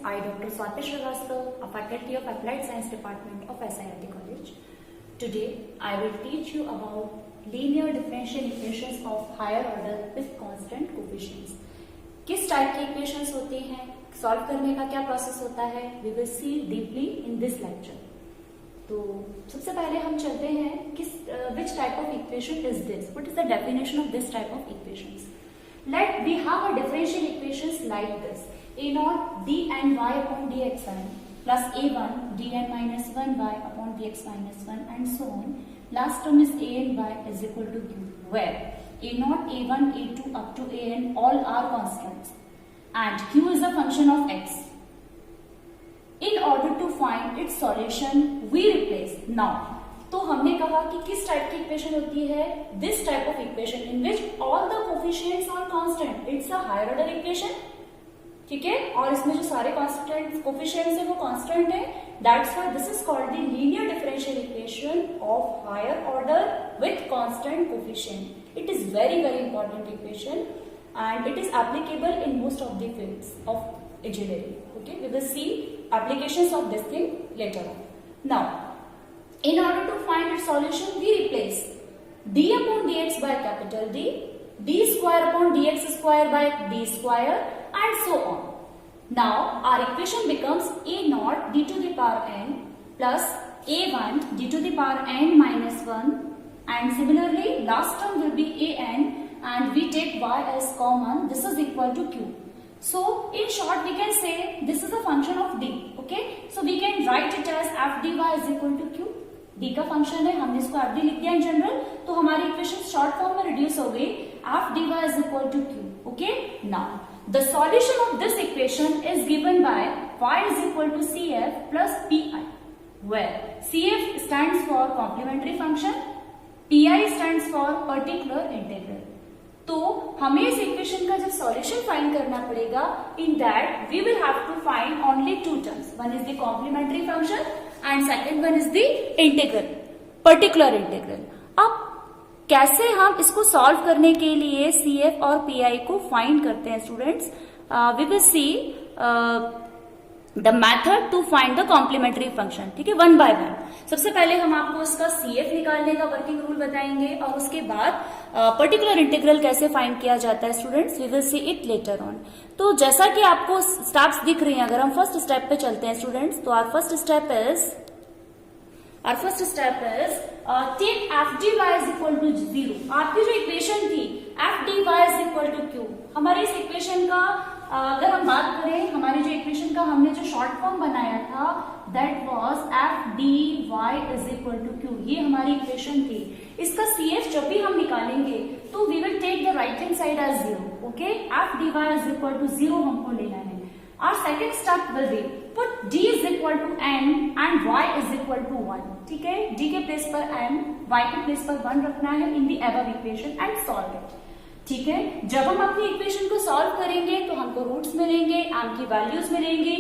I, Dr. Swati Srivastava, a faculty of Applied Science Department of SIRT College. Today, I will teach you about linear differential equations of higher order with constant coefficients. किस type के equations होते हैं, solve करने का क्या process होता है, we will see deeply in this lecture. तो सबसे पहले हम चलते हैं किस which type of equation is this, what is the definition of this type of equations. Let we have a differential equations like this: a naught dn y upon dxn plus a1 dn minus 1y upon dx minus 1 and so on. Last term is a and y is equal to q, where a naught, a1, a2 up to an all are constants and q is a function of x. In order to find its solution, we replace now. तो हमने कहा कि किस type की equation होती है, this type of equation in which all the coefficients are constant. It's a higher order equation, ठीक है, और इसमें जो सारे कांस्टेंट कोफिशिएंट्स है वो कांस्टेंट है. That's why this is called the linear differential equation of higher order with constant coefficient. It is very very important equation and it is applicable in most of the fields of engineering. Okay, we will see applications of this thing later on. Now, in order to find its solution, we replace d upon dx by capital D, d square upon dx square by d square, and so on. Now, our equation becomes a naught d to the power n plus a1 d to the power n minus 1, and similarly, last term will be a n, and we take y as common. This is equal to q. So, in short, we can say this is a function of d. Okay, so we can write it as f dy is equal to q. d का function है, हमने इसको F D लिख दिया इन general, तो हमारी equation short form में reduce हो गई. F D Y is equal to Q. Okay, now the solution of this equation is given by y is equal to C F plus P I, where C F stands for complementary function, P I stands for particular integral. तो हमें इस equation का जब solution find करना पड़ेगा, in that we will have to find only two terms. One is the complementary function and second one is the integral, particular integral. अब कैसे हम इसको सॉल्व करने के लिए सी एफ और पी आई को फाइंड करते हैं students, we will see the method to find the complementary function. ठीक है, वन बाय वन. सबसे पहले हम आपको इसका सीएफ निकालने का वर्किंग रूल बताएंगे और उसके बाद पर्टिकुलर इंटीग्रल कैसे फाइंड किया जाता है students, we will see it later on. तो जैसा कि आपको स्टेप्स दिख रही हैं, अगर हम फर्स्ट स्टेप पे चलते हैं स्टूडेंट्स, तो our first step is take F D Y is equal to 0. आपकी जो इक्वेशन थी F D Y is equal to Q, हमारी इस इक्वेशन का अगर हम बात करें, हमारी जो इक्वेशन का हमने जो शॉर्ट फॉर्म बनाया था that was F D Y is equal to Q. ये हमारी इक्वेशन थी. इसका सी एफ जब भी हम निकालेंगे तो we will take the right hand side as 0. Okay, F D Y is equal to 0 हमको लेना है. Our second step will be put d is equal to n and y is equal to 1. ठीक है, d के place पर n, y के place पर 1 रखना है इन दी above equation and solve it. ठीक है, जब हम अपनी इक्वेशन को सॉल्व करेंगे तो हमको रूट्स मिलेंगे, m की वैल्यूज मिलेंगी.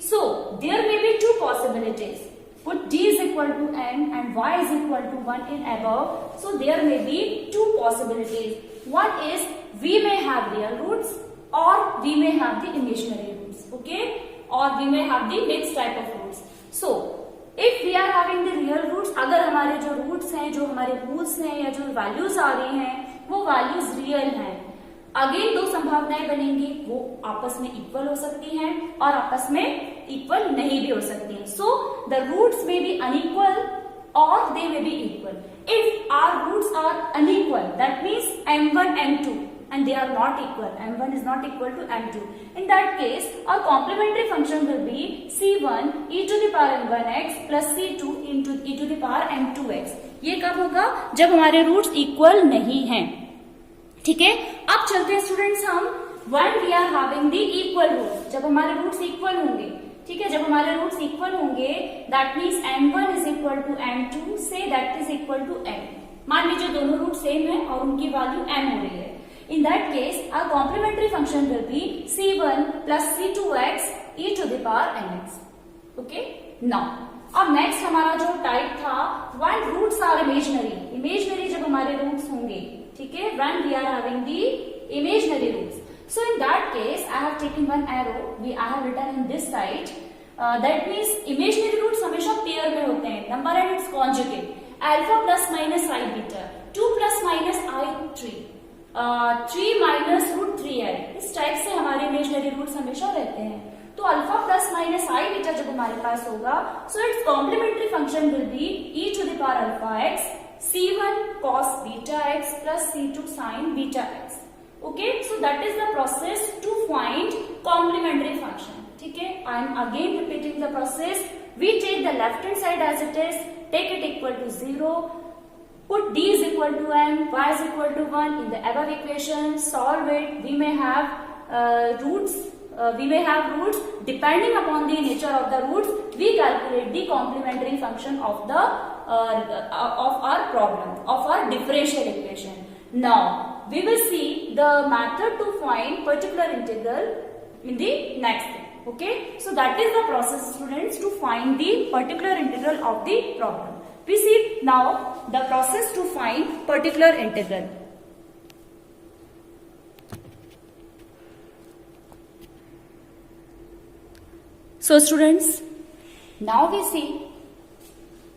So there may be two possibilities. Put d is equal to n and y is equal to 1 in above. So there may be two possibilities. One is we may have real roots or we may have the imaginary roots. Okay, or we may have the mixed type of roots. So if we are having the real roots, अगर हमारे जो roots हैं, जो हमारे roots हैं या जो values आ रही हैं वो वैल्यूज रियल हैं, अगेन दो संभावनाएं बनेंगी, वो आपस में इक्वल हो सकती हैं और आपस में इक्वल नहीं भी हो सकती हैं. So the roots may be unequal और they may be equal. If our roots are unequal, that means m1 m2 and they are not equal, m1 is not equal to m2. In that case, our complementary function will be c1 e to the power m1x plus c2 into e to the power m2x. ये कब होगा? जब हमारे roots equal नहीं हैं. ठीक है, अब चलते हैं स्टूडेंट्स हम when we are having the equal roots, जब हमारे रूट्स इक्वल होंगे. ठीक है, जब हमारे रूट्स इक्वल होंगे that means m1 is equal to m2, say that is equal to m. मान लीजिए दोनों रूट सेम है और उनकी वैल्यू m हो रही है. In that case, our complementary function will be c1 plus c2x e to the power nx. Okay? Now, अब नेक्स्ट हमारा जो टाइप था when roots are imaginary. Imaginary जब हमारे रूट्स होंगे, ठीक है, when we are having the imaginary roots. So in that case, I have taken one arrow. I have written in this side. That means imaginary roots हमेशा pair में होते हैं. Number and its conjugate. Alpha plus minus I beta. 2 plus minus I 3. 3 minus root 3i. इस type से हमारे imaginary roots हमेशा रहते हैं. तो alpha plus minus I beta जब हमारे पास होगा, so its complementary function will be e to the power alpha x c1 cos beta x plus c2 sin beta x. Okay, so that is the process to find complementary function. ठीक है, I am again repeating the process. We take the left hand side as it is, take it equal to 0, put d is equal to m, y is equal to 1 in the above equation, solve it. We may have roots. Depending upon the nature of the roots, we calculate the complementary function of the of our problem, of our differential equation. Now we will see the method to find particular integral in the next thing. Okay, so that is the process, students, to find the particular integral of the problem. We see now the process to find particular integral. So students, now we see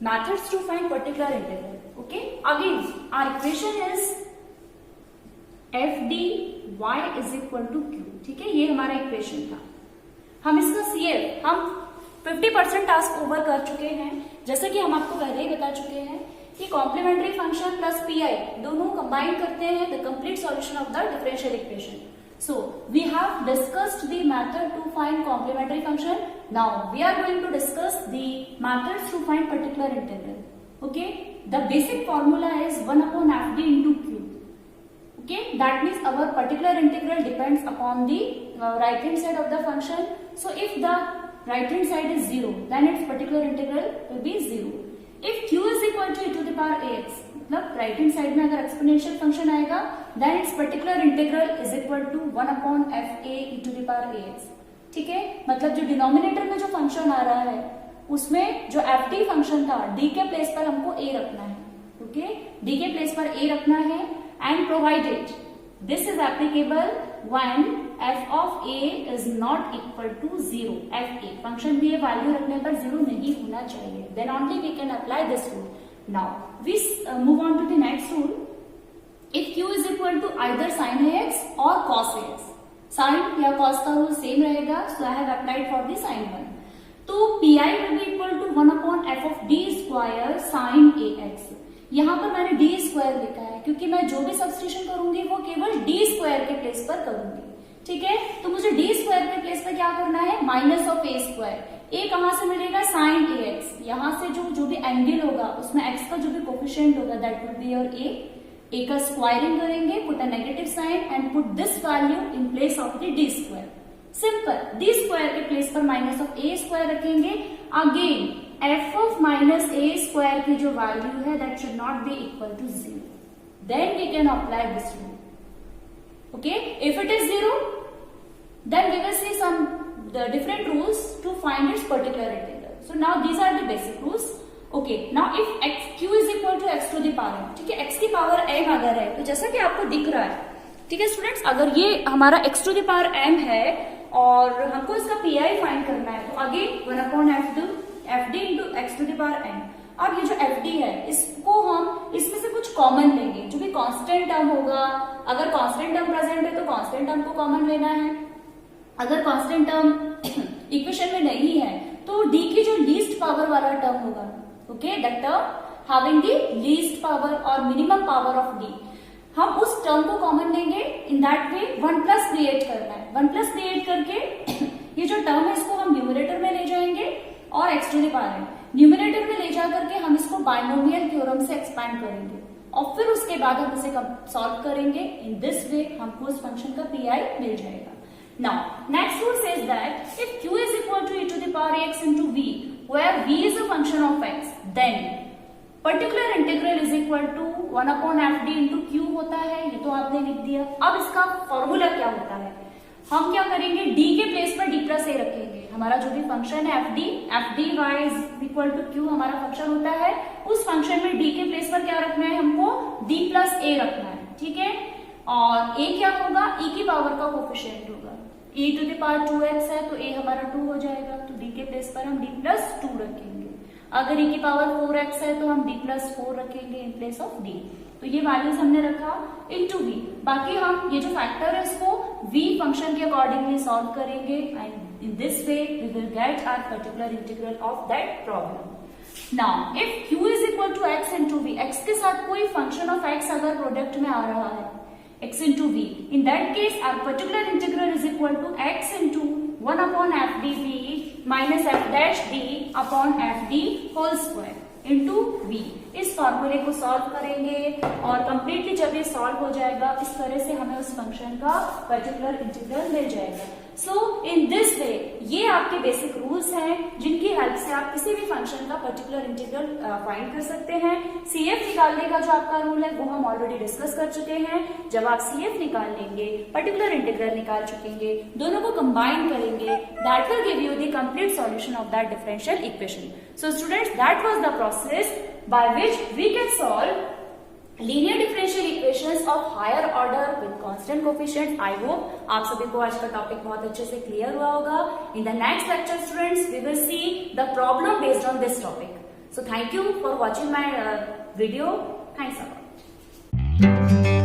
methods to find particular integral. Okay, again our equation is F D Y is equal to Q. ठीक है, ये हमारा equation था. हम इसका CF हम 50% task over कर चुके हैं. जैसे कि हम आपको पहले ही बता चुके हैं कि कॉम्प्लीमेंट्री फंक्शन प्लस पीआई दोनों कंबाइन करते हैं the complete solution of the differential equation. So we have discussed the method to find complementary function. Now we are going to discuss the methods to find particular integral. Okay, the basic formula is 1/fd into q. Okay, that means our particular integral depends upon the right hand side of the function. So if the right hand side is 0, then its particular integral will be 0. If q is equal to e to the power ax, मतलब right hand side में अगर exponential function आएगा, then its particular integral is equal to 1/fa e to the power ax. ठीक है, मतलब जो denominator में जो फंक्शन आ रहा है उसमें जो ft फंक्शन था d के प्लेस पर हमको a रखना है. ओके, d के प्लेस पर a रखना है. And provided this is applicable when f of a is not equal to 0. fa function में वैल्यू रखने पर 0 नहीं होना चाहिए. Then only we can apply this rule. Now we move on to the next rule. If q is equal to either sin ax or cos ax, sin या cos का rule same रहेगा. So I have applied for the sin one. तो pi will be equal to 1/f of d square sin ax. यहाँ पर मैंने D square लिखा है क्योंकि मैं जो भी सब्स्टिट्यूशन करूंगी वो केवल डी स्क्वायर के प्लेस पर करूंगी. ठीक है, तो मुझे डी स्क्वायर के प्लेस पर क्या करना है, माइनस ऑफ ए स्क्वायर. ए कहां से मिलेगा, साइन ए एक्स. यहाँ से जो भी एंगल होगा उसमें एक्स का जो भी कोफिशिएंट होगा that will be your A का स्क्वायरिंग करेंगे, put a negative sign and put this value in place of the D square. Simple, D square के प्लेस पर माइनस ऑफ ए स्क्वायर रखेंगे. Again f of minus a square की जो value है that should not be equal to 0. Then we can apply this rule. Okay, if it is 0, then we will see some the different rules to find its particular integral. So now these are the basic rules. Okay, now if q is equal to x to the power m, ठीक है, x की power m अगर है तो जैसा कि आपको दिख रहा है, ठीक है स्टूडेंट्स, अगर ये हमारा x to the power m है और हमको इसका pi फाइंड करना है तो again 1/fd into x to the power n. अब ये जो fd है इसको हम इसमें से कुछ कॉमन लेंगे, जो भी कांस्टेंट टर्म होगा. अगर कांस्टेंट टर्म प्रेजेंट है तो कांस्टेंट टर्म को कॉमन लेना है. अगर कांस्टेंट टर्म इक्वेशन में नहीं है तो d की जो लीस्ट पावर वाला टर्म होगा, okay, that term having the least power और मिनिमम पावर ऑफ d, हम उस टर्म को कॉमन लेंगे. In that way 1 plus create करना है. 1 प्लस क्रिएट करके ये जो टर्म है इसको हम न्यूमरेटर में ले जाएंगे और x to the power n numerator में ले जा करके हम इसको बाइनोमियल थ्योरम से एक्सपैंड करेंगे और फिर उसके बाद हम इसे सॉल्व करेंगे. इन दिस वे हमको इस फंक्शन का पीआई मिल जाएगा. Now next rule says that if q is equal to e to the power x into v where v is a function of x, then particular integral is equal to 1/fd into q होता है. ये तो आपने लिख दिया. अब इसका formula क्या होता है, हम क्या करेंगे, d के प्लेस पर d प्लस a रखेंगे. हमारा जो भी फंक्शन है fd y is equal to q हमारा फंक्शन होता है. उस फंक्शन में d के प्लेस पर क्या रखना है, हमको d प्लस a रखना है. ठीक है, और a क्या होगा, e की पावर का कोफिशिएंट होगा, e to the power 2x है तो a हमारा 2 हो जाएगा, तो d के प्लेस पर हम d प्लस 2 रखेंगे। अगर e की पावर 4x है तो हम d प्लस 4 रखेंगे इन प्लेस ऑफ d। तो ये वैल्यूज हमने रखा इनटू v। बाकी हम ये जो फैक्टर है इसको v फंक्शन के अकॉर्डिंगली सॉल्व करेंगे and in this way we will get our particular integral of that problem. Now if q is equal to x into v, x के साथ कोई फंक्शन ऑफ x अगर product में आ रहा है x into v, in that case our particular integral is equal to x into 1 upon f dv minus f dash d upon f d whole square into v। इस फॉर्मूले को solve करेंगे और कंप्लीटली जब ये सॉल्व हो जाएगा इस तरह से हमें उस फंक्शन का पर्टिकुलर इंटीग्रल मिल जाएगा। सो इन दिस वे ये आपके बेसिक रूल्स हैं जिनकी हेल्प से आप किसी भी फंक्शन का पर्टिकुलर इंटीग्रल फाइंड कर सकते हैं। CF निकालने का जो आपका रूल है वो हम ऑलरेडी डिस्कस कर चुके हैं। जब आप CF निकाल लेंगे, पर्टिकुलर इंटीग्रल निकाल चुकेंगे, दोनों को कंबाइन करेंगे, that will give you the complete solution of that differential equation. So students, that was the process by which we can solve linear differential equations of higher order with constant coefficients। I hope आप सभी को आज का topic बहुत अच्छे से clear हुआ होगा। In the next lecture students we will see the problem based on this topic। So thank you for watching my video। Thanks a lot।